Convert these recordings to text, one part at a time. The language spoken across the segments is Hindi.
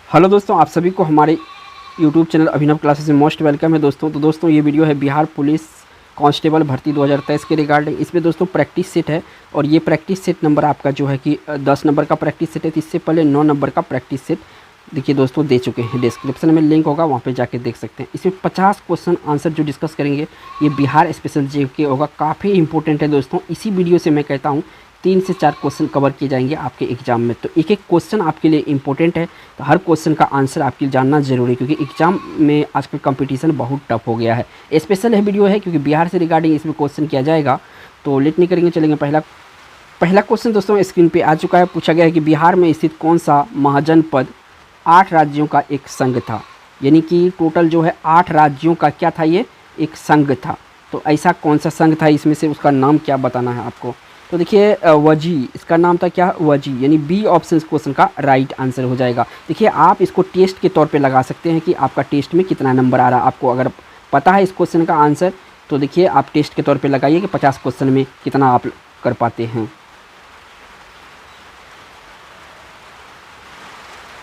हेलो दोस्तों, आप सभी को हमारे यूट्यूब चैनल अभिनव क्लासेस में मोस्ट वेलकम है दोस्तों। तो दोस्तों ये वीडियो है बिहार पुलिस कांस्टेबल भर्ती 2023 के रिगार्डिंग। इसमें दोस्तों प्रैक्टिस सेट है और ये प्रैक्टिस सेट नंबर आपका जो है कि 10 नंबर का प्रैक्टिस सेट है। तो इससे पहले 9 नंबर का प्रैक्टिस सेट देखिए दोस्तों दे चुके हैं। डिस्क्रिप्शन में लिंक होगा, वहाँ पे जाके देख सकते हैं। इसमें 50 क्वेश्चन आंसर जो डिस्कस करेंगे ये बिहार स्पेशल जीके होगा। काफ़ी इंपॉर्टेंट है दोस्तों। इसी वीडियो से मैं कहता हूँ 3 से 4 क्वेश्चन कवर किए जाएंगे आपके एग्जाम में। तो एक एक क्वेश्चन आपके लिए इंपॉर्टेंट है, तो हर क्वेश्चन का आंसर आपके लिए जानना जरूरी है, क्योंकि एग्जाम में आजकल कंपटीशन बहुत टफ हो गया है। स्पेशल है वीडियो है क्योंकि बिहार से रिगार्डिंग इसमें क्वेश्चन किया जाएगा। तो लेट नहीं करेंगे, चलेंगे पहला क्वेश्चन दोस्तों स्क्रीन पे आ चुका है। पूछा गया है कि बिहार में स्थित कौन सा महाजनपद 8 राज्यों का एक संघ था। यानी कि टोटल जो है 8 राज्यों का क्या था, ये एक संघ था। तो ऐसा कौन सा संघ था, इसमें से उसका नाम क्या बताना है आपको। तो देखिए वजी, इसका नाम था क्या, वजी, यानी बी ऑप्शन क्वेश्चन का राइट आंसर हो जाएगा। देखिए आप इसको टेस्ट के तौर पे लगा सकते हैं कि आपका टेस्ट में कितना नंबर आ रहा है। आपको अगर पता है इस क्वेश्चन का आंसर तो देखिए आप टेस्ट के तौर पे लगाइए कि 50 क्वेश्चन में कितना आप कर पाते हैं।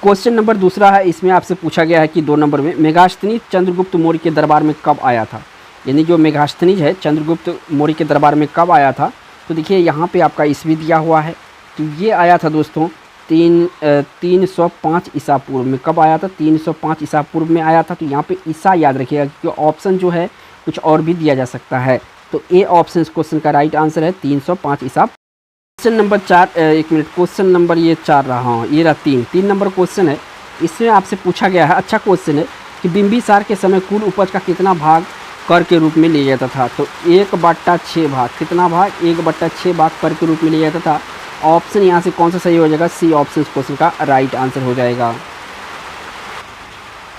क्वेश्चन नंबर दूसरा है, इसमें आपसे पूछा गया है कि 2 नंबर में मेगास्थनीज चंद्रगुप्त मौर्य के दरबार में कब आया था। यानी जो मेगास्थनीज है चंद्रगुप्त मौर्य के दरबार में कब आया था। तो देखिए यहाँ पे आपका ईस्वी दिया हुआ है। तो ये आया था दोस्तों 305 ईसा पूर्व में। कब आया था, 305 ईसा पूर्व में आया था। तो यहाँ पे ईसा याद रखिएगा क्योंकि ऑप्शन जो है कुछ और भी दिया जा सकता है। तो ए ऑप्शन क्वेश्चन का राइट आंसर है 305 ईसा। क्वेश्चन नंबर 4, एक मिनट, क्वेश्चन नंबर ये 4 रहा, हाँ ये रहा 3 नंबर क्वेश्चन है। इसमें आपसे पूछा गया है, अच्छा क्वेश्चन है, कि बिंबिसार के समय कुल उपज का कितना भाग कर के रूप में लिया जाता था। तो 1/6 भाग, कितना भाग, 1/6 भाग कर के रूप में लिया जाता था। ऑप्शन यहाँ से कौन सा सही हो जाएगा, सी ऑप्शन क्वेश्चन का राइट आंसर हो जाएगा।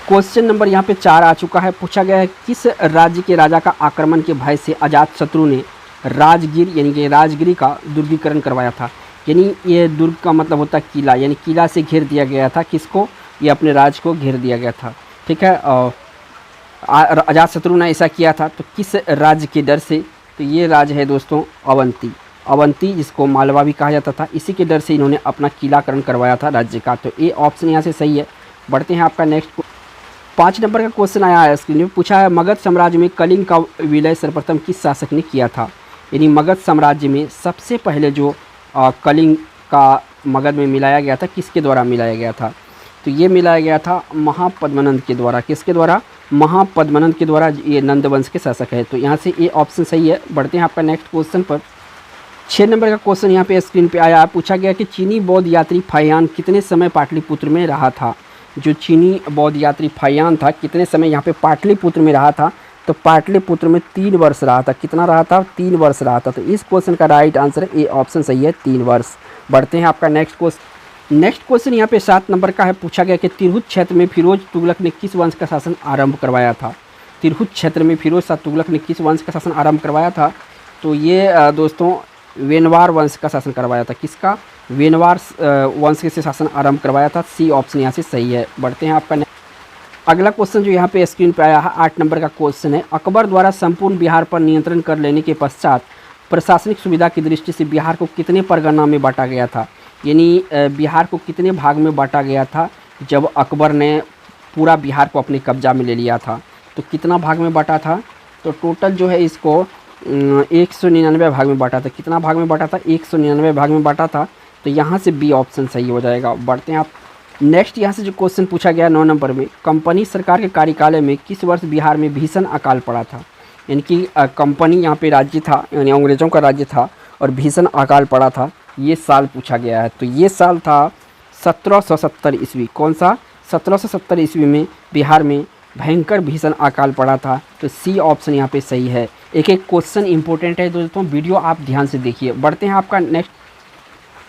क्वेश्चन नंबर यहाँ पे 4 आ चुका है। पूछा गया है किस राज्य के राजा का आक्रमण के भय से अजातशत्रु ने राजगीर यानी कि राजगिरी का दुर्गीकरण करवाया था। यानी ये दुर्ग का मतलब होता है किला, यानी किला से घेर दिया गया था किसको, ये अपने राज को घेर दिया गया था। ठीक है, अजातशत्रु ने ऐसा किया था। तो किस राज्य के डर से, तो ये राज्य है दोस्तों अवंती, जिसको मालवा भी कहा जाता था। इसी के डर से इन्होंने अपना किलाकरण करवाया था राज्य का। तो ए ऑप्शन यहाँ से सही है। बढ़ते हैं आपका नेक्स्ट 5 नंबर का क्वेश्चन आया है स्क्रीन में। पूछा है मगध साम्राज्य में कलिंग का विलय सर्वप्रथम किस शासक ने किया था। यानी मगध साम्राज्य में सबसे पहले जो कलिंग का मगध में मिलाया गया था, किसके द्वारा मिलाया गया था। तो ये मिलाया गया था महापद्मनंद के द्वारा। किसके द्वारा, महापद्मनंद के द्वारा। ये नंद वंश के शासक है। तो यहाँ से ये ऑप्शन सही है। बढ़ते हैं आपका नेक्स्ट क्वेश्चन पर। 6 नंबर का क्वेश्चन यहाँ पे स्क्रीन पे आया। पूछा गया कि चीनी बौद्ध यात्री फाहियान कितने समय पाटलिपुत्र में रहा था। जो चीनी बौद्ध यात्री फाहियान था कितने समय यहाँ पे पाटलिपुत्र में रहा था। तो पाटलिपुत्र में 3 वर्ष रहा था। कितना रहा था, 3 वर्ष रहा था। तो इस क्वेश्चन का राइट आंसर है ए ऑप्शन सही है, 3 वर्ष। बढ़ते हैं आपका नेक्स्ट क्वेश्चन यहाँ पे 7 नंबर का है। पूछा गया कि तिरहुत क्षेत्र में फिरोज तुगलक ने किस वंश का शासन आरंभ करवाया था। तिरहुत क्षेत्र में फिरोज शाह तुगलक ने किस वंश का शासन आरंभ करवाया था। तो ये दोस्तों वेनवार वंश का शासन करवाया था। किसका, वेनवार वंश से शासन आरंभ करवाया था। सी ऑप्शन यहाँ से सही है। बढ़ते हैं आपका अगला क्वेश्चन जो यहाँ पे स्क्रीन पर आया है 8 नंबर का क्वेश्चन है। अकबर द्वारा संपूर्ण बिहार पर नियंत्रण कर लेने के पश्चात प्रशासनिक सुविधा की दृष्टि से बिहार को कितने परगना में बांटा गया था। यानी बिहार को कितने भाग में बांटा गया था जब अकबर ने पूरा बिहार को अपने कब्जा में ले लिया था। तो कितना भाग में बांटा था, तो टोटल जो है इसको 199 भाग में बांटा था। कितना भाग में बांटा था, 199 भाग में बांटा था। तो यहाँ से बी ऑप्शन सही हो जाएगा। बढ़ते हैं आप नेक्स्ट। यहाँ से जो क्वेश्चन पूछा गया 9 नंबर में, कंपनी सरकार के कार्यकाल में किस वर्ष बिहार में भीषण अकाल पड़ा था। यानी कि कंपनी यहाँ पे राज्य था, यानी अंग्रेज़ों का राज्य था और भीषण अकाल पड़ा था। ये साल पूछा गया है। तो ये साल था 1770 ईस्वी। कौन सा, 1770 ईस्वी में बिहार में भयंकर भीषण अकाल पड़ा था। तो सी ऑप्शन यहाँ पे सही है। एक एक क्वेश्चन इंपॉर्टेंट है दोस्तों, वीडियो आप ध्यान से देखिए। बढ़ते हैं आपका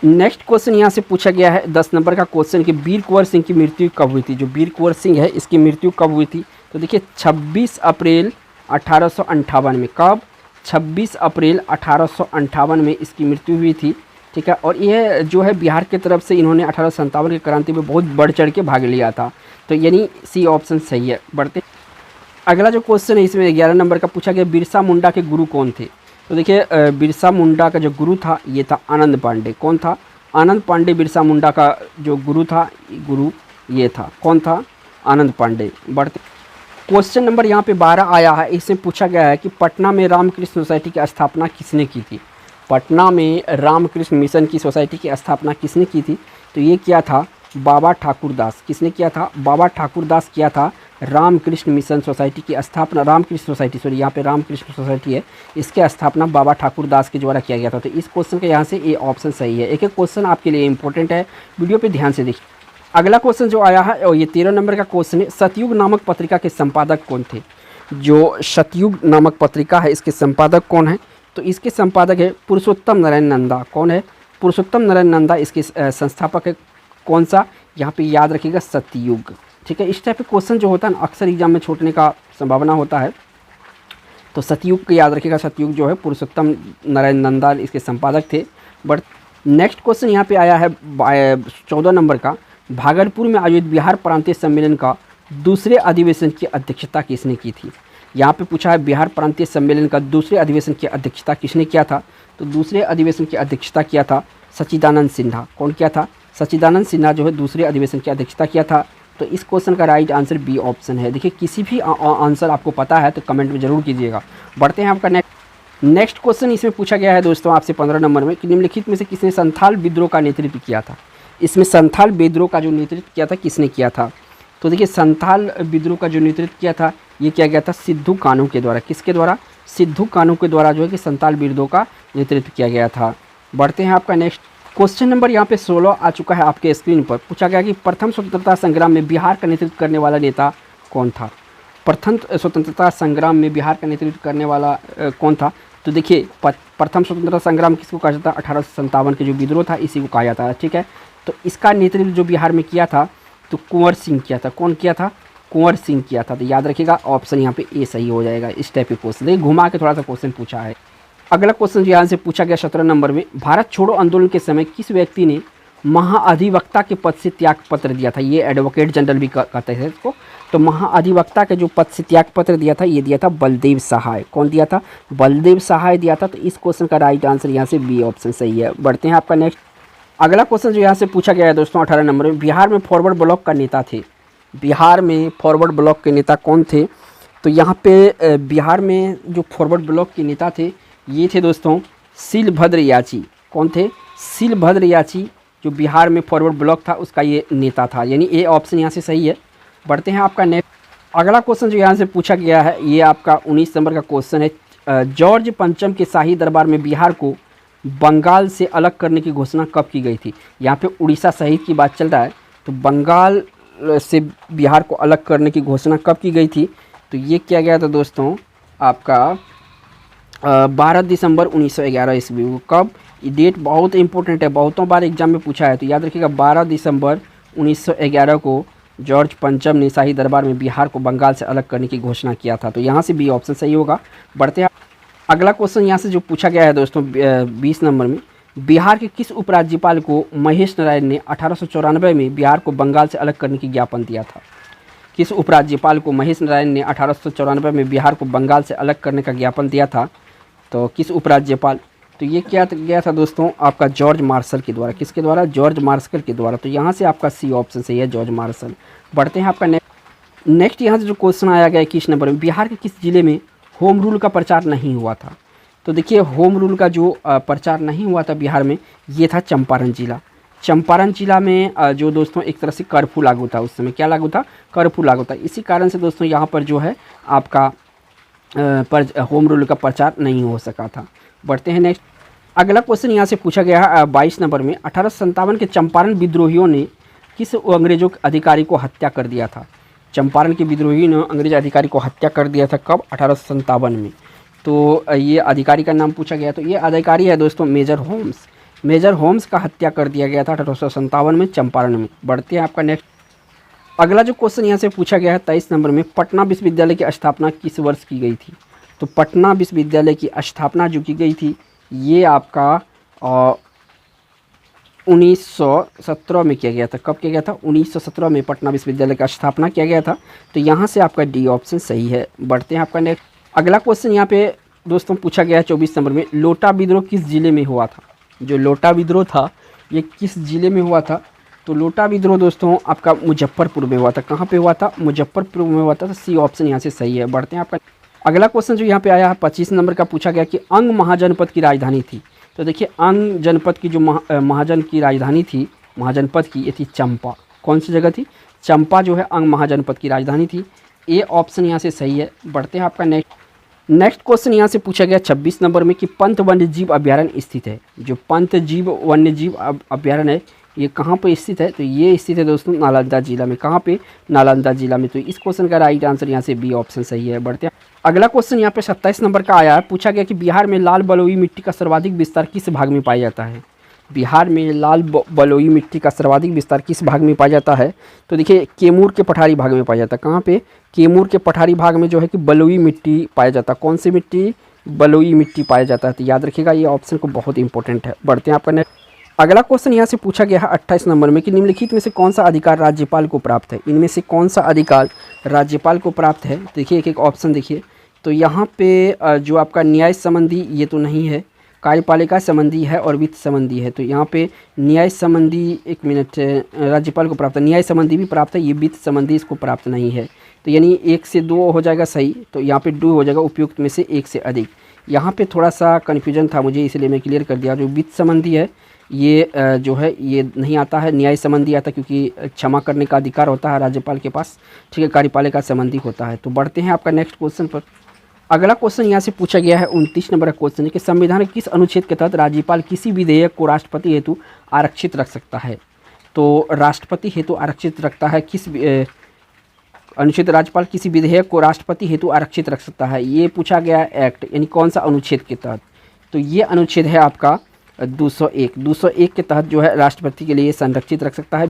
नेक्स्ट क्वेश्चन यहाँ से पूछा गया है 10 नंबर का क्वेश्चन कि वीर कुंवर सिंह की मृत्यु कब हुई थी। जो वीर कुंवर सिंह है इसकी मृत्यु कब हुई थी। तो देखिए 26 अप्रैल 1858 में। कब, 26 अप्रैल 1858 में इसकी मृत्यु हुई थी। ठीक है, और यह जो है बिहार की तरफ से इन्होंने 1857 की क्रांति में बहुत बढ़ चढ़ के भाग लिया था। तो यानी सी ऑप्शन सही है। बढ़ते अगला जो क्वेश्चन है इसमें 11 नंबर का पूछा गया बिरसा मुंडा के गुरु कौन थे। तो देखिए बिरसा मुंडा का जो गुरु था ये था आनंद पांडे। कौन था, आनंद पांडे बिरसा मुंडा का जो गुरु था, गुरु ये था, कौन था? आनंद पांडे। बढ़ते क्वेश्चन नंबर यहाँ पे 12 आया है। इसमें पूछा गया है कि पटना में रामकृष्ण सोसाइटी की स्थापना किसने की थी? पटना में रामकृष्ण मिशन की सोसाइटी की स्थापना किसने की थी? तो ये किया था बाबा ठाकुर दास। किसने किया था? बाबा ठाकुर दास किया था रामकृष्ण मिशन सोसाइटी की स्थापना, रामकृष्ण सोसाइटी, सॉरी यहाँ पे रामकृष्ण सोसाइटी है, इसके स्थापना बाबा ठाकुर दास के द्वारा किया गया था। तो इस क्वेश्चन के यहाँ से ए ऑप्शन सही है। एक एक क्वेश्चन आपके लिए इंपॉर्टेंट है, वीडियो पे ध्यान से देखिए। अगला क्वेश्चन जो आया है और ये 13 नंबर का क्वेश्चन है, सतयुग नामक पत्रिका के संपादक कौन थे? जो सतयुग नामक पत्रिका है इसके संपादक कौन है? तो इसके संपादक है पुरुषोत्तम नारायण नंदा। कौन है? पुरुषोत्तम नारायण नंदा इसके संस्थापक है। कौन सा? यहाँ पे याद रखिएगा, सतयुग। ठीक है, इस टाइप के क्वेश्चन जो होता है ना अक्सर एग्जाम में छूटने का संभावना होता है, तो सतयुग को याद रखिएगा। सतयुग जो है पुरुषोत्तम नारायण नंदा इसके संपादक थे। बट नेक्स्ट क्वेश्चन यहाँ पे आया है 14 नंबर का, भागलपुर में आयोजित बिहार प्रांतीय सम्मेलन का दूसरे अधिवेशन की अध्यक्षता किसने की थी? यहाँ पे पूछा है बिहार प्रांतीय सम्मेलन का दूसरे अधिवेशन की अध्यक्षता किसने किया था? तो दूसरे अधिवेशन की अध्यक्षता किया था सच्चिदानंद सिन्हा। कौन किया था? सच्चिदानंद सिन्हा जो है दूसरे अधिवेशन की अध्यक्षता किया था। तो इस क्वेश्चन का राइट आंसर बी ऑप्शन है। देखिए किसी भी आंसर आपको पता है तो कमेंट में जरूर कीजिएगा। बढ़ते हैं आपका नेक्स्ट क्वेश्चन। इसमें पूछा गया है दोस्तों आपसे 15 नंबर में कि निम्नलिखित में से किसने संथाल विद्रोह का नेतृत्व किया था? इसमें संथाल विद्रोह का जो नेतृत्व किया था किसने किया था? तो देखिए संथाल विद्रोह का जो नेतृत्व किया था ये किया गया था सिद्धू कान्हू के द्वारा। किसके द्वारा? सिद्धू कान्हू के द्वारा जो है कि संथाल विद्रोह का नेतृत्व किया गया था। बढ़ते हैं आपका नेक्स्ट क्वेश्चन नंबर यहाँ पे 16 आ चुका है आपके स्क्रीन पर। पूछा गया कि प्रथम स्वतंत्रता संग्राम में बिहार का नेतृत्व करने वाला नेता कौन था? प्रथम स्वतंत्रता संग्राम में बिहार का नेतृत्व करने वाला कौन था? तो देखिए प्रथम स्वतंत्रता संग्राम किसको कहा जाता है? 1857 के जो विद्रोह था इसी को कहा जाता है। ठीक है, तो इसका नेतृत्व जो बिहार में किया था तो कुंवर सिंह किया था। कौन किया था? कुंवर सिंह किया था। तो याद रखिएगा ऑप्शन यहाँ पे ए सही हो जाएगा। इस टाइप के क्वेश्चन देखिए घुमा के थोड़ा सा क्वेश्चन पूछा है। अगला क्वेश्चन जो यहाँ से पूछा गया 17 नंबर में, भारत छोड़ो आंदोलन के समय किस व्यक्ति ने महाअधिवक्ता के पद से त्याग पत्र दिया था? ये एडवोकेट जनरल भी कहते हैं इसको। तो महाअधिवक्ता के जो पद से त्याग पत्र दिया था ये दिया था बलदेव सहाय। कौन दिया था? बलदेव सहाय दिया था। तो इस क्वेश्चन का राइट आंसर यहाँ से बी ऑप्शन सही है। बढ़ते हैं आपका नेक्स्ट अगला क्वेश्चन जो यहाँ से पूछा गया है दोस्तों 18 नंबर में, बिहार में फॉरवर्ड ब्लॉक का नेता थे। बिहार में फॉरवर्ड ब्लॉक के नेता कौन थे? तो यहाँ पे बिहार में जो फॉरवर्ड ब्लॉक के नेता थे ये थे दोस्तों शिलभद्र याची। कौन थे? शिलभद्र याची जो बिहार में फॉरवर्ड ब्लॉक था उसका ये नेता था, यानी ए ऑप्शन यहाँ से सही है। बढ़ते हैं आपका नेक्स्ट अगला क्वेश्चन जो यहाँ से पूछा गया है ये आपका 19 नंबर का क्वेश्चन है। जॉर्ज पंचम के शाही दरबार में बिहार को बंगाल से अलग करने की घोषणा कब की गई थी? यहाँ पे उड़ीसा शहीद की बात चल रहा है, तो बंगाल से बिहार को अलग करने की घोषणा कब की गई थी? तो ये किया गया था दोस्तों आपका 12 दिसंबर 1911 ईस्वी को। कब? ये डेट बहुत इंपॉर्टेंट है, बहुतों बार एग्जाम में पूछा है, तो याद रखिएगा 12 दिसंबर 1911 को जॉर्ज पंचम ने शाही दरबार में बिहार को बंगाल से अलग करने की घोषणा किया था। तो यहाँ से बी ऑप्शन सही होगा। बढ़ते हैं अगला क्वेश्चन यहाँ से जो पूछा गया है दोस्तों 20 नंबर में, बिहार के किस उपराज्यपाल को महेश नारायण ने 1894 में बिहार को बंगाल से अलग करने की ज्ञापन दिया था? किस उपराज्यपाल को महेश नारायण ने 1894 में बिहार को बंगाल से अलग करने का ज्ञापन दिया था? तो किस उपराज्यपाल? तो ये क्या गया था दोस्तों आपका जॉर्ज मार्शल के द्वारा। किसके द्वारा? जॉर्ज मार्शल के द्वारा। तो यहाँ से आपका सी ऑप्शन सही है, जॉर्ज मार्शल। बढ़ते हैं आपका नेक्स्ट यहाँ से जो क्वेश्चन आया गया 21 नंबर में, बिहार के किस जिले में होम रूल का प्रचार नहीं हुआ था? तो देखिए होम रूल का जो प्रचार नहीं हुआ था बिहार में ये था चंपारण जिला। चंपारण जिला में जो दोस्तों एक तरह से कर्फ्यू लागू था, उस समय क्या लागू था? कर्फ्यू लागू था। इसी कारण से दोस्तों यहाँ पर जो है आपका होम रूल का प्रचार नहीं हो सका था। बढ़ते हैं नेक्स्ट अगला क्वेश्चन यहाँ से पूछा गया है 22 नंबर में, 1857 के चंपारण विद्रोहियों ने किस अंग्रेजों अधिकारी को हत्या कर दिया था? चंपारण के विद्रोहियों ने अंग्रेज अधिकारी को हत्या कर दिया था कब? 1857 में। तो ये अधिकारी का नाम पूछा गया, तो ये अधिकारी है दोस्तों मेजर होम्स। मेजर होम्स का हत्या कर दिया गया था 1857 में चंपारण में। बढ़ते हैं आपका नेक्स्ट अगला जो क्वेश्चन यहाँ से पूछा गया है 23 नंबर में, पटना विश्वविद्यालय की स्थापना किस वर्ष की गई थी? तो पटना विश्वविद्यालय की स्थापना जो की गई थी ये आपका 1917 में किया गया था। कब किया गया था? 1917 में पटना विश्वविद्यालय का स्थापना किया गया था। तो यहाँ से आपका डी ऑप्शन सही है। बढ़ते हैं आपका नेक्स्ट अगला क्वेश्चन यहाँ पे दोस्तों पूछा गया है 24 नंबर में, लोटा विद्रोह किस जिले में हुआ था? जो लोटा विद्रोह था ये किस जिले में हुआ था? तो लोटा विद्रोह दोस्तों आपका मुजफ्फरपुर में हुआ था। कहाँ पे हुआ था? मुजफ्फरपुर में हुआ था। तो सी ऑप्शन यहाँ से सही है। बढ़ते हैं आपका अगला क्वेश्चन जो यहाँ पे आया है 25 नंबर का, पूछा गया कि अंग महाजनपद की राजधानी थी। तो देखिए अंग जनपद की जो महाजन की राजधानी थी, महाजनपद की, ये थी चंपा। कौन सी जगह थी? चंपा जो है अंग महाजनपद की राजधानी थी। ए ऑप्शन यहाँ से सही है। बढ़ते हैं आपका नेक्स्ट क्वेश्चन यहाँ से पूछा गया 26 नंबर में कि पंत वन्य जीव अभ्यारण्य स्थित है। जो पंत जीव वन्य जीव अभ्यारण्य है ये कहाँ पे स्थित है? तो ये स्थित है दोस्तों नालंदा जिला में। कहाँ पे? नालंदा जिला में। तो इस क्वेश्चन का राइट आंसर यहाँ से बी ऑप्शन सही है। बढ़ते हैं अगला क्वेश्चन यहाँ पे 27 नंबर का आया है। पूछा गया कि बिहार में लाल बलुई मिट्टी का सर्वाधिक विस्तार किस भाग में पाया जाता है? बिहार में लाल बलुई मिट्टी का सर्वाधिक विस्तार किस भाग में पाया जाता है? तो देखिए कैमूर के पठारी भाग में पाया जाता है। कहाँ पे? कैमूर के पठारी भाग में जो है कि बलुई मिट्टी पाया जाता है। कौन सी मिट्टी? बलुई मिट्टी पाया जाता है। तो याद रखिएगा ये ऑप्शन को बहुत इंपॉर्टेंट है। बढ़ते हैं आपका अगला क्वेश्चन यहाँ से पूछा गया है 28 नंबर में कि निम्नलिखित में से कौन सा अधिकार राज्यपाल को प्राप्त है? इनमें से कौन सा अधिकार राज्यपाल को प्राप्त है? देखिए एक एक ऑप्शन देखिए। तो यहाँ पे जो आपका न्याय संबंधी ये तो नहीं है, कार्यपालिका संबंधी है और वित्त संबंधी है। तो यहाँ पे न्याय संबंधी, एक मिनट, राज्यपाल को प्राप्त है। न्याय संबंधी भी प्राप्त है, ये वित्त संबंधी इसको प्राप्त नहीं है। तो यानी 1 से 2 हो जाएगा सही। तो यहाँ पे 2 हो जाएगा उपयुक्त में से 1 से अधिक। यहाँ पे थोड़ा सा कन्फ्यूजन था मुझे, इसलिए मैं क्लियर कर दिया। जो वित्त संबंधी है ये जो है ये नहीं आता है। न्याय संबंधी आता क्योंकि क्षमा करने का अधिकार होता है राज्यपाल के पास, ठीक है। कार्यपालिका संबंधी होता है। तो बढ़ते हैं आपका नेक्स्ट क्वेश्चन पर। अगला क्वेश्चन यहाँ से पूछा गया है 29 नंबर का क्वेश्चन है कि संविधान के किस अनुच्छेद के तहत राज्यपाल किसी विधेयक को राष्ट्रपति हेतु आरक्षित रख सकता है? तो राष्ट्रपति हेतु आरक्षित रखता है किस अनुच्छेद? राज्यपाल किसी विधेयक को राष्ट्रपति हेतु आरक्षित रख सकता है, ये पूछा गया एक्ट, यानी कौन सा अनुच्छेद के तहत? तो ये अनुच्छेद है आपका 201 के तहत जो है राष्ट्रपति के लिए संरक्षित रख सकता है।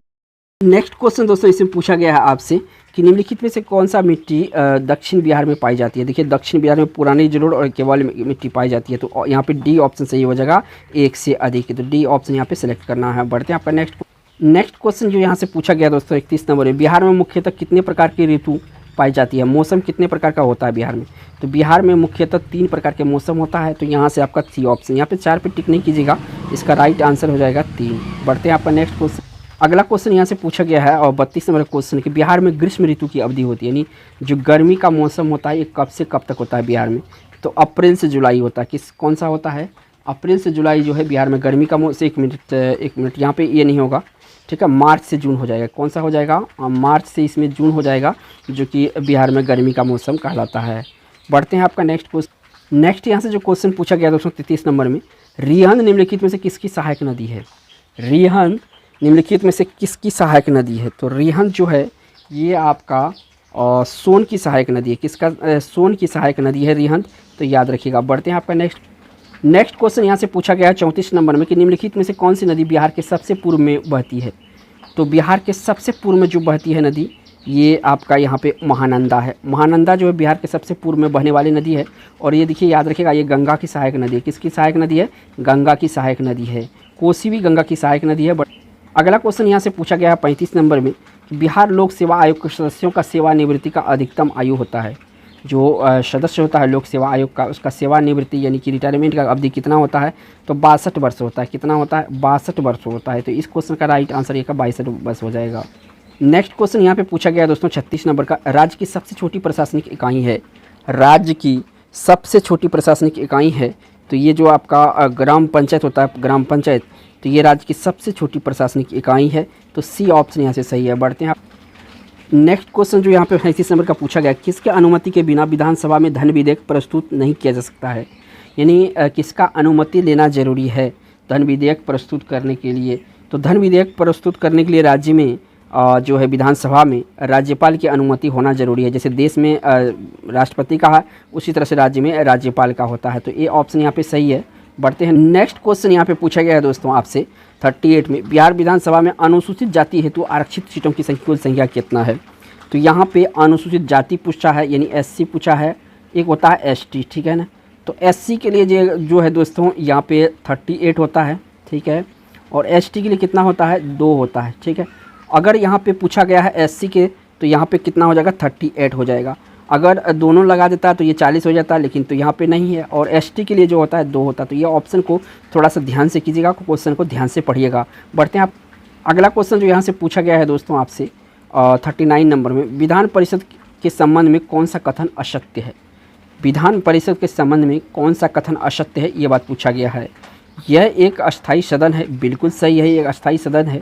नेक्स्ट क्वेश्चन दोस्तों इसमें पूछा गया है आपसे कि निम्नलिखित में से कौन सा मिट्टी दक्षिण बिहार में पाई जाती है? देखिए दक्षिण बिहार में पुरानी जलोढ़ और केवल मिट्टी पाई जाती है। तो यहाँ पे डी ऑप्शन सही हो जाएगा, 1 से अधिक। तो डी ऑप्शन यहाँ पे सेलेक्ट करना है। बढ़ते हैं आपका नेक्स्ट क्वेश्चन जो यहाँ से पूछा गया दोस्तों 31 नंबर में, बिहार में मुख्यतः कितने प्रकार की ऋतु पाई जाती है? मौसम कितने प्रकार का होता है बिहार में? तो बिहार में मुख्यतः 3 प्रकार के मौसम होता है। तो यहाँ से आपका सी ऑप्शन, यहाँ पे 4 पे टिक नहीं कीजिएगा, इसका राइट आंसर हो जाएगा 3। बढ़ते हैं आपका नेक्स्ट क्वेश्चन। अगला क्वेश्चन यहाँ से पूछा गया है और 32 नंबर क्वेश्चन है कि बिहार में ग्रीष्म ऋतु की अवधि होती है, यानी जो गर्मी का मौसम होता है ये कब से कब तक होता है बिहार में? तो अप्रैल से जुलाई होता है। कौन सा होता है? अप्रैल से जुलाई जो है बिहार में गर्मी का मौसम। एक मिनट यहाँ पे ये नहीं होगा, ठीक है। मार्च से जून हो जाएगा। कौन सा हो जाएगा? मार्च से इसमें जून हो जाएगा, जो कि बिहार में गर्मी का मौसम कहलाता है। बढ़ते हैं आपका नेक्स्ट क्वेश्चन। नेक्स्ट यहाँ से जो क्वेश्चन पूछा गया दोस्तों 33 नंबर में, रिहंद निम्नलिखित में से किसकी सहायक नदी है? रिहंद निम्नलिखित में से किसकी सहायक नदी है? तो रिहंद जो है ये आपका सोन की सहायक नदी है। किसका? सोन की सहायक नदी है रिहंद। तो याद रखिएगा। बढ़ते हैं आपका नेक्स्ट क्वेश्चन यहाँ से पूछा गया है 34 नंबर में कि निम्नलिखित में से कौन सी नदी बिहार के सबसे पूर्व में बहती है? तो बिहार के सबसे पूर्व में जो बहती है नदी ये आपका यहाँ पे महानंदा है। महानंदा जो है बिहार के सबसे पूर्व में बहने वाली नदी है। और ये देखिए याद रखिएगा ये गंगा की सहायक नदी है। किसकी सहायक नदी है? गंगा की सहायक नदी है। कोसी भी गंगा की सहायक नदी है। अगला क्वेश्चन यहाँ से पूछा गया है 35 नंबर में, बिहार लोक सेवा आयोग के सदस्यों का सेवानिवृत्ति का अधिकतम आयु होता है। जो सदस्य होता है लोक सेवा आयोग का, उसका सेवानिवृत्ति यानी कि रिटायरमेंट का अवधि कितना होता है? तो 62 वर्ष होता है। कितना होता है? 62 वर्ष होता है। तो इस क्वेश्चन का राइट आंसर ये का 62 वर्ष हो जाएगा। नेक्स्ट क्वेश्चन यहाँ पे पूछा गया है दोस्तों 36 नंबर का, राज्य की सबसे छोटी प्रशासनिक इकाई है। राज्य की सबसे छोटी प्रशासनिक इकाई है तो ये जो आपका ग्राम पंचायत होता है, ग्राम पंचायत, तो ये राज्य की सबसे छोटी प्रशासनिक इकाई है। तो सी ऑप्शन यहाँ से सही है। बढ़ते हैं नेक्स्ट क्वेश्चन जो यहाँ पे 35 नंबर का पूछा गया, किसके अनुमति के बिना विधानसभा में धन विधेयक प्रस्तुत नहीं किया जा सकता है? यानी किसका अनुमति लेना जरूरी है धन विधेयक प्रस्तुत करने के लिए? तो धन विधेयक प्रस्तुत करने के लिए राज्य में जो है विधानसभा में राज्यपाल की अनुमति होना जरूरी है। जैसे देश में राष्ट्रपति का है उसी तरह से राज्य में राज्यपाल का होता है। तो ये ऑप्शन यहाँ पे सही है। बढ़ते हैं नेक्स्ट क्वेश्चन यहाँ पे पूछा गया है दोस्तों आपसे 38 में, बिहार विधानसभा में अनुसूचित जाति हेतु आरक्षित सीटों की कुल संख्या कितना है? तो यहाँ पे अनुसूचित जाति पूछा है यानी SC पूछा है, एक होता है ST, ठीक है ना। तो SC के लिए जो है दोस्तों यहाँ पे 38 होता है, ठीक है। और ST के लिए कितना होता है? 2 होता है, ठीक है। अगर यहाँ पे पूछा गया है SC के तो यहाँ पे कितना हो जाएगा? 38 हो जाएगा। अगर दोनों लगा देता है तो ये 40 हो जाता है, लेकिन तो यहाँ पे नहीं है। और ST के लिए जो होता है 2 होता है। तो ये ऑप्शन को थोड़ा सा ध्यान से कीजिएगा, क्वेश्चन को ध्यान से पढ़िएगा। बढ़ते हैं आप अगला क्वेश्चन जो यहाँ से पूछा गया है दोस्तों आपसे 39 नंबर में, विधान परिषद के संबंध में कौन सा कथन असत्य है। विधान परिषद के संबंध में कौन सा कथन असत्य है, ये बात पूछा गया है। यह एक अस्थायी सदन है, बिल्कुल सही है, ये एक अस्थायी सदन है।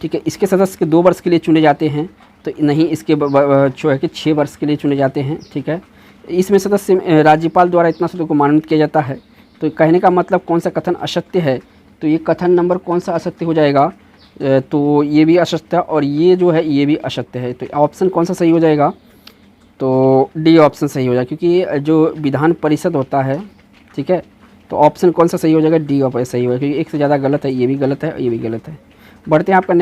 ठीक है, इसके सदस्य के 2 वर्ष के लिए चुने जाते हैं, तो नहीं, इसके जो है कि 6 वर्ष के लिए चुने जाते हैं। ठीक है, इसमें सदस्य राज्यपाल द्वारा इतना सदस्य को मनोनीत किया जाता है। तो कहने का मतलब कौन सा कथन असत्य है, तो ये कथन नंबर कौन सा असत्य हो जाएगा, तो ये भी असत्य है और ये जो है ये भी असत्य है। तो ऑप्शन कौन सा सही हो जाएगा, तो डी ऑप्शन सही हो जाएगा, क्योंकि जो विधान परिषद होता है, ठीक है, तो ऑप्शन कौन सा सही हो जाएगा, डी ऑप्शन सही होगा, क्योंकि एक से ज़्यादा गलत है, ये भी गलत है, ये भी गलत है। बढ़ते हैं आपका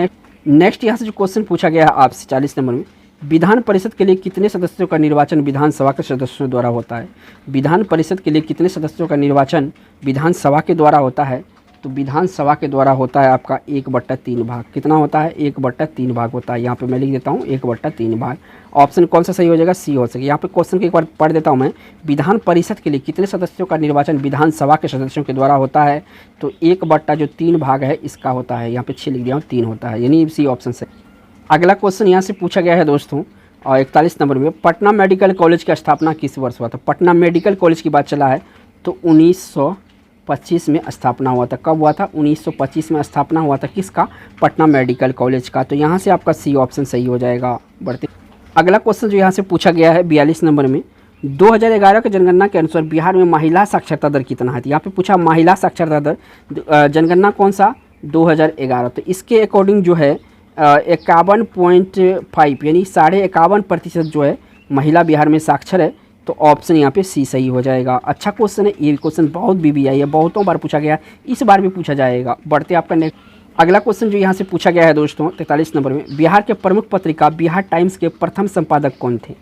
नेक्स्ट यहाँ से जो क्वेश्चन पूछा गया है आपसे 40 नंबर में, विधान परिषद के लिए कितने सदस्यों का निर्वाचन विधानसभा के सदस्यों द्वारा होता है। विधान परिषद के लिए कितने सदस्यों का निर्वाचन विधानसभा के द्वारा होता है, तो विधानसभा के द्वारा होता है आपका 1/3 भाग। कितना होता है, 1/3 भाग होता है। यहाँ पे मैं लिख देता हूँ 1/3 भाग। ऑप्शन कौन सा सही हो जाएगा, सी हो सके। यहाँ पे क्वेश्चन को एक बार पढ़ देता हूँ मैं, विधान परिषद के लिए कितने सदस्यों का निर्वाचन विधानसभा के सदस्यों के द्वारा होता है, तो 1/3 भाग है इसका होता है। यहाँ पे 6 लिख दिया हूँ, 3 होता है, यानी सी ऑप्शन से। अगला क्वेश्चन यहाँ से पूछा गया है दोस्तों 41 नंबर में, पटना मेडिकल कॉलेज की स्थापना किस वर्ष हुआ था। पटना मेडिकल कॉलेज की बात चला है तो 1925 में स्थापना हुआ था। कब हुआ था, 1925 में स्थापना हुआ था किसका, पटना मेडिकल कॉलेज का। तो यहाँ से आपका सी ऑप्शन सही हो जाएगा। बढ़ते अगला क्वेश्चन जो यहाँ से पूछा गया है 42 नंबर में, 2011 की जनगणना के अनुसार बिहार में महिला साक्षरता दर कितना है। तो यहाँ पे पूछा महिला साक्षरता दर, जनगणना कौन सा, 2011। तो इसके अकॉर्डिंग जो है 51.5 यानी 51.5% जो है महिला बिहार में साक्षर है। तो ऑप्शन यहाँ पे सी सही हो जाएगा। अच्छा क्वेश्चन है, ये क्वेश्चन बहुत BBI है, बहुतों बार पूछा गया, इस बार भी पूछा जाएगा। बढ़ते आपका नेक्स्ट अगला क्वेश्चन जो यहाँ से पूछा गया है दोस्तों 43 नंबर में, बिहार के प्रमुख पत्रिका बिहार टाइम्स के प्रथम संपादक कौन थे।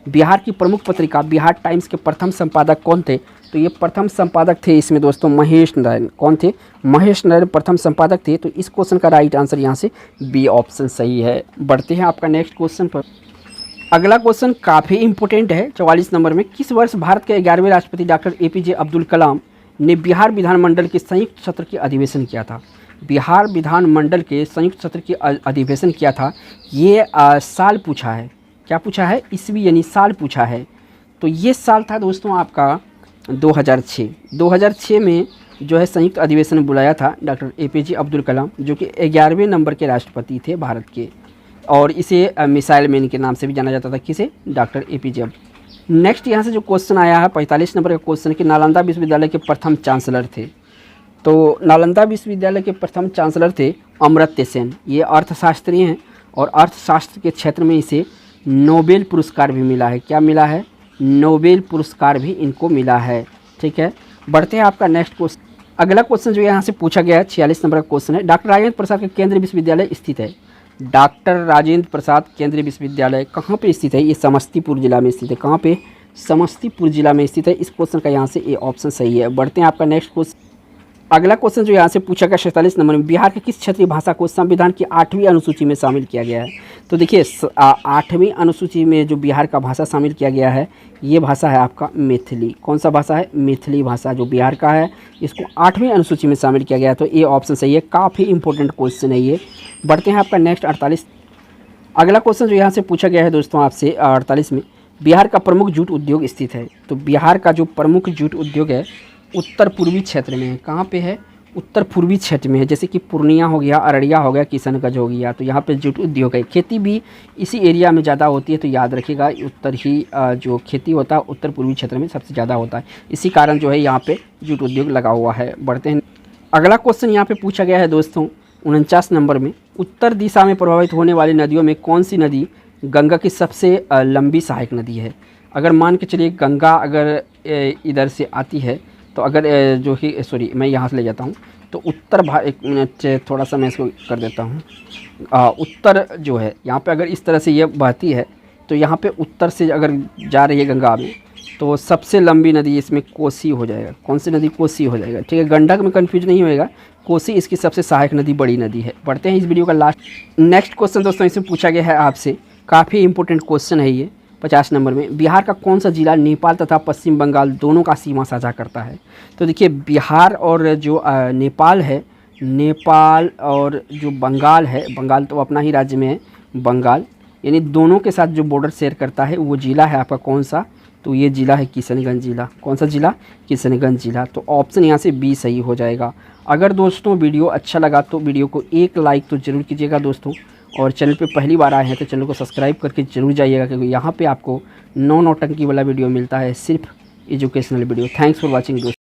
बिहार की प्रमुख पत्रिका बिहार टाइम्स के प्रथम संपादक कौन थे, तो ये प्रथम संपादक थे इसमें दोस्तों महेश नारायण। कौन थे, महेश नारायण प्रथम संपादक थे। तो इस क्वेश्चन का राइट आंसर यहाँ से बी ऑप्शन सही है। बढ़ते हैं आपका नेक्स्ट क्वेश्चन पर। अगला क्वेश्चन काफ़ी इंपॉर्टेंट है 44 नंबर में, किस वर्ष भारत के 11वें राष्ट्रपति डॉक्टर APJ अब्दुल कलाम ने बिहार विधानमंडल के संयुक्त सत्र की अधिवेशन किया था। बिहार विधानमंडल के संयुक्त सत्र की अधिवेशन किया था, ये साल पूछा है, क्या पूछा है, ईस्वी यानी साल पूछा है। तो ये साल था दोस्तों आपका 2006। 2006 में जो है संयुक्त अधिवेशन बुलाया था डॉक्टर APJ अब्दुल कलाम, जो कि 11वें नंबर के राष्ट्रपति थे भारत के, और इसे मिसाइल मैन के नाम से भी जाना जाता था। किसे, डॉक्टर APJ। नेक्स्ट यहाँ से जो क्वेश्चन आया है 45 नंबर का क्वेश्चन कि नालंदा विश्वविद्यालय के प्रथम चांसलर थे। तो नालंदा विश्वविद्यालय के प्रथम चांसलर थे अमर्त्य सेन। ये अर्थशास्त्री हैं और अर्थशास्त्र के क्षेत्र में इसे नोबेल पुरस्कार भी मिला है। क्या मिला है, नोबेल पुरस्कार भी इनको मिला है। ठीक है, बढ़ते हैं आपका नेक्स्ट क्वेश्चन। अगला क्वेश्चन जो यहाँ से पूछा गया है 46 नंबर का क्वेश्चन है, डॉक्टर राजेंद्र प्रसाद के केंद्रीय विश्वविद्यालय स्थित है। डॉक्टर राजेंद्र प्रसाद केंद्रीय विश्वविद्यालय कहाँ पे स्थित है, ये समस्तीपुर जिला में स्थित है। कहाँ पे, समस्तीपुर जिला में स्थित है। इस क्वेश्चन का यहाँ से ए ऑप्शन सही है। बढ़ते हैं आपका नेक्स्ट क्वेश्चन। अगला क्वेश्चन जो यहाँ से पूछा गया 47 नंबर में, बिहार की किस क्षेत्रीय भाषा को संविधान की 8वीं अनुसूची में शामिल किया गया है। तो देखिए 8वीं अनुसूची में जो बिहार का भाषा शामिल किया गया है, ये भाषा है आपका मैथिली। कौन सा भाषा है, मैथिली भाषा जो बिहार का है, इसको 8वीं अनुसूची में शामिल किया गया है। तो ये ऑप्शन सही है, काफ़ी इंपॉर्टेंट क्वेश्चन है ये। बढ़ते हैं आपका नेक्स्ट 48। अगला क्वेश्चन जो यहाँ से पूछा गया है दोस्तों आपसे 48 में, बिहार का प्रमुख जूट उद्योग स्थित है। तो बिहार का जो प्रमुख जूट उद्योग है उत्तर पूर्वी क्षेत्र में है। कहाँ पे है, उत्तर पूर्वी क्षेत्र में है, जैसे कि पूर्णिया हो गया, अररिया हो गया, किशनगंज हो गया। तो यहाँ पे जूट उद्योग है। खेती भी इसी एरिया में ज़्यादा होती है। तो याद रखिएगा उत्तर ही जो खेती होता है उत्तर पूर्वी क्षेत्र में सबसे ज़्यादा होता है, इसी कारण जो है यहाँ पे जूट उद्योग लगा हुआ है। बढ़ते हैं अगला क्वेश्चन यहाँ पे पूछा गया है दोस्तों 49 नंबर में, उत्तर दिशा में प्रभावित होने वाली नदियों में कौन सी नदी गंगा की सबसे लंबी सहायक नदी है। अगर मान के चलिए गंगा अगर इधर से आती है, तो अगर जो ही सॉरी मैं यहाँ से ले जाता हूँ, तो उत्तर एक मिनट थोड़ा सा मैं इसको कर देता हूँ। उत्तर जो है यहाँ पे अगर इस तरह से ये बहती है, तो यहाँ पे उत्तर से अगर जा रही है गंगा में, तो सबसे लंबी नदी इसमें कोसी हो जाएगा। कौन सी नदी, कोसी हो जाएगा। ठीक है, गंडक में कन्फ्यूज नहीं होएगा, कोसी इसकी सबसे सहायक नदी, बड़ी नदी है। बढ़ते हैं इस वीडियो का लास्ट नेक्स्ट क्वेश्चन दोस्तों, इसमें पूछा गया है आपसे, काफ़ी इंपॉर्टेंट क्वेश्चन है ये 50 नंबर में, बिहार का कौन सा जिला नेपाल तथा पश्चिम बंगाल दोनों का सीमा साझा करता है। तो देखिए बिहार और जो नेपाल है, नेपाल और जो बंगाल है, बंगाल तो अपना ही राज्य में है, बंगाल यानी दोनों के साथ जो बॉर्डर शेयर करता है वो ज़िला है आपका कौन सा, तो ये ज़िला है किशनगंज ज़िला। कौन सा ज़िला? किशनगंज ज़िला। तो ऑप्शन यहाँ से बी सही हो जाएगा। अगर दोस्तों वीडियो अच्छा लगा तो वीडियो को एक लाइक तो ज़रूर कीजिएगा दोस्तों, और चैनल पे पहली बार आए हैं तो चैनल को सब्सक्राइब करके ज़रूर जाइएगा, क्योंकि यहाँ पे आपको नौटंकी वाला वीडियो मिलता है, सिर्फ educational video. Thanks for watching दोस्तों।